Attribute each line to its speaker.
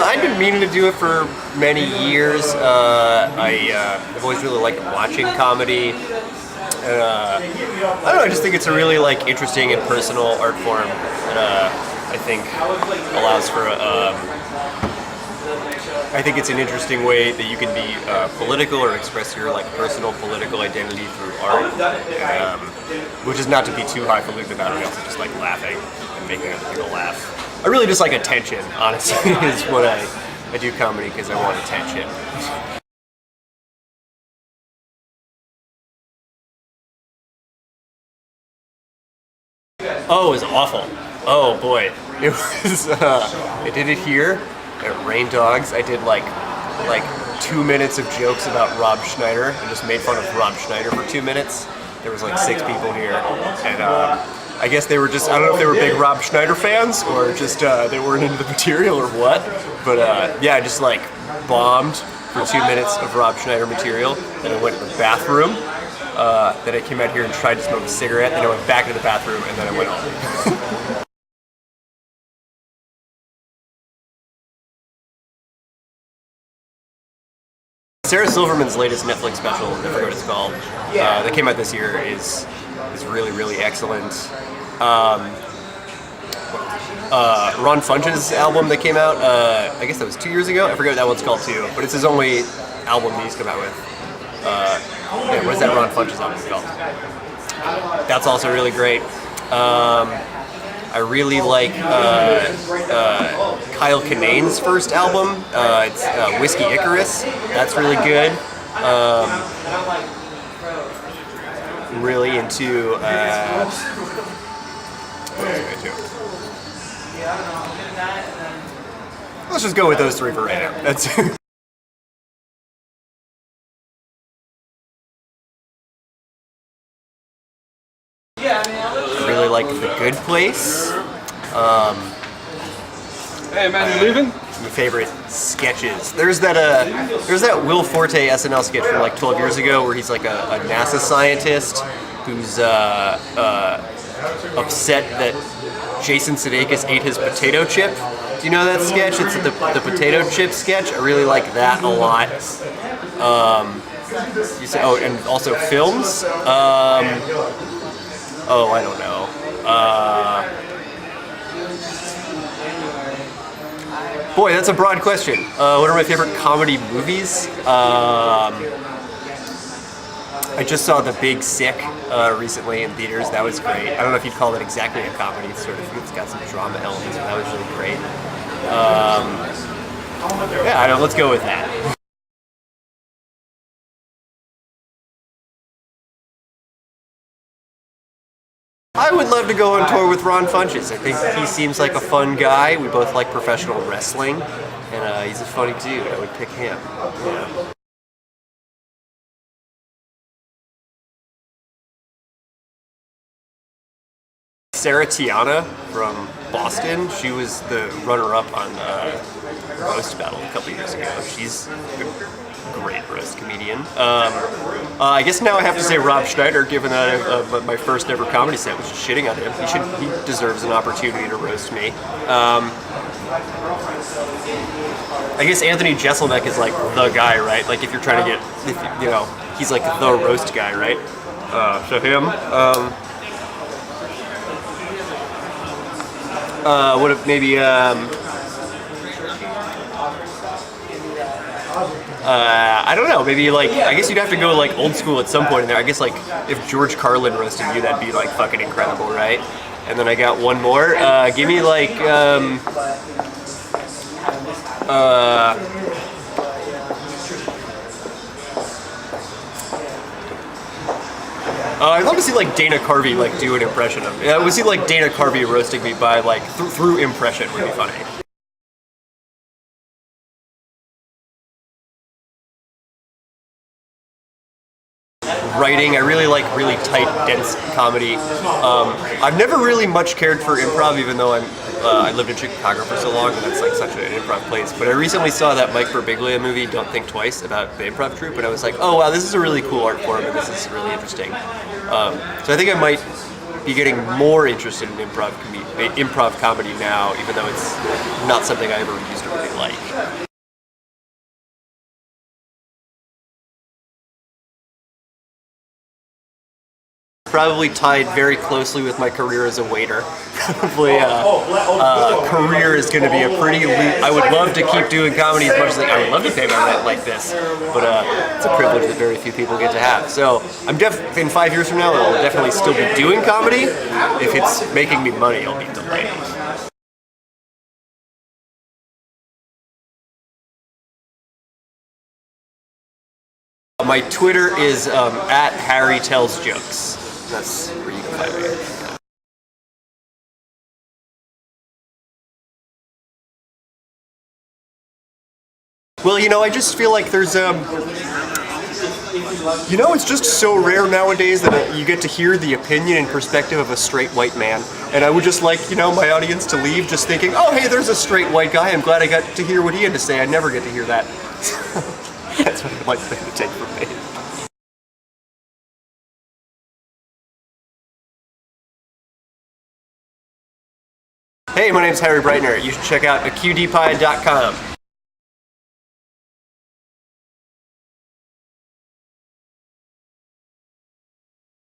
Speaker 1: I've been meaning to do it for many years. I've always really liked watching comedy. I don't know, I just think it's a really like interesting and personal art form that I think allows for I think it's an interesting way that you can be political or express your like personal political identity through art, which is not to be too highfalutin about it, also just like laughing and making other people laugh. I really just like attention, honestly, is what I do comedy because I want attention. Oh, it was awful. Oh boy, it was. I did it here at Rain Dogs. I did like 2 minutes of jokes about Rob Schneider and just made fun of Rob Schneider for 2 minutes. There was like 6 people here, and I guess they were just, I don't know if they were big Rob Schneider fans or just they weren't into the material or what, but yeah, I just like bombed for 2 minutes of Rob Schneider material. Then I went to the bathroom. Then I came out here and tried to smoke a cigarette, then I went back to the bathroom, and then I went home. Sarah Silverman's latest Netflix special, I forget what it's called, that came out this year, is really, really excellent. Ron Funch's album that came out, I guess that was 2 years ago, I forget what that one's called too, but it's his only album that he's come out with. Yeah, what is that Ron Funch's album called? That's also really great. I really like Kyle Kinane's first album. It's Whiskey Icarus. That's really good. I'm really into. Let's just go with those 3 for right now. That's. I really like The Good Place.
Speaker 2: Hey man, you leaving?
Speaker 1: My favorite sketches. There's that Will Forte SNL sketch from like 12 years ago where he's like a NASA scientist who's upset that Jason Sudeikis ate his potato chip. Do you know that sketch? It's the potato chip sketch. I really like that a lot. You say, oh, and also films. Oh, I don't know. Boy, that's a broad question. What are my favorite comedy movies? I just saw The Big Sick recently in theaters. That was great. I don't know if you'd call it exactly a comedy. It's got some drama elements, but that was really great. Yeah, I don't know. Let's go with that. I would love to go on tour with Ron Funches. I think he seems like a fun guy. We both like professional wrestling, and he's a funny dude. I would pick him. Yeah. Sarah Tiana from Boston. She was the runner-up on Roast Battle a couple years ago. She's a great roast comedian. I guess now I have to say Rob Schneider, given that my first ever comedy set was just shitting on him. He deserves an opportunity to roast me. I guess Anthony Jeselnik is like the guy, right? Like if you're trying to get, he's like the roast guy, right? So him. What if maybe I don't know, maybe like, I guess you'd have to go like old school at some point in there. I guess like if George Carlin roasted you, that'd be like fucking incredible, right? And then I got one more. Give me like I'd love to see like Dana Carvey like do an impression of me. I would see like Dana Carvey roasting me by like through impression would be funny. Writing, I really like really tight, dense comedy. I've never really much cared for improv, even though I lived in Chicago for so long, and that's like such an improv place. But I recently saw that Mike Birbiglia movie, Don't Think Twice, about the improv troupe, and I was like, oh wow, this is a really cool art form, and this is really interesting. So I think I might be getting more interested in improv comedy now, even though it's not something I ever used to really like. Probably tied very closly with my career as a waiter. Probably career is going to be a pretty I would love to keep doing comedy as much as I would love to pay my rent like this, but it's a privilege that very few people get to have. So I'm in 5 years from now, I'll definitely still be doing comedy. If it's making me money, I'll be delighted. My Twitter is at Harry Tells Jokes. That's where you can find me. Well, I just feel like there's it's just so rare nowadays that you get to hear the opinion and perspective of a straight white man. And I would just like, my audience to leave just thinking, oh, hey, there's a straight white guy. I'm glad I got to hear what he had to say. I never get to hear that. That's what I'd like them to take from me. Hey, my name's Harry Breitner. You should check out aqdpie.com.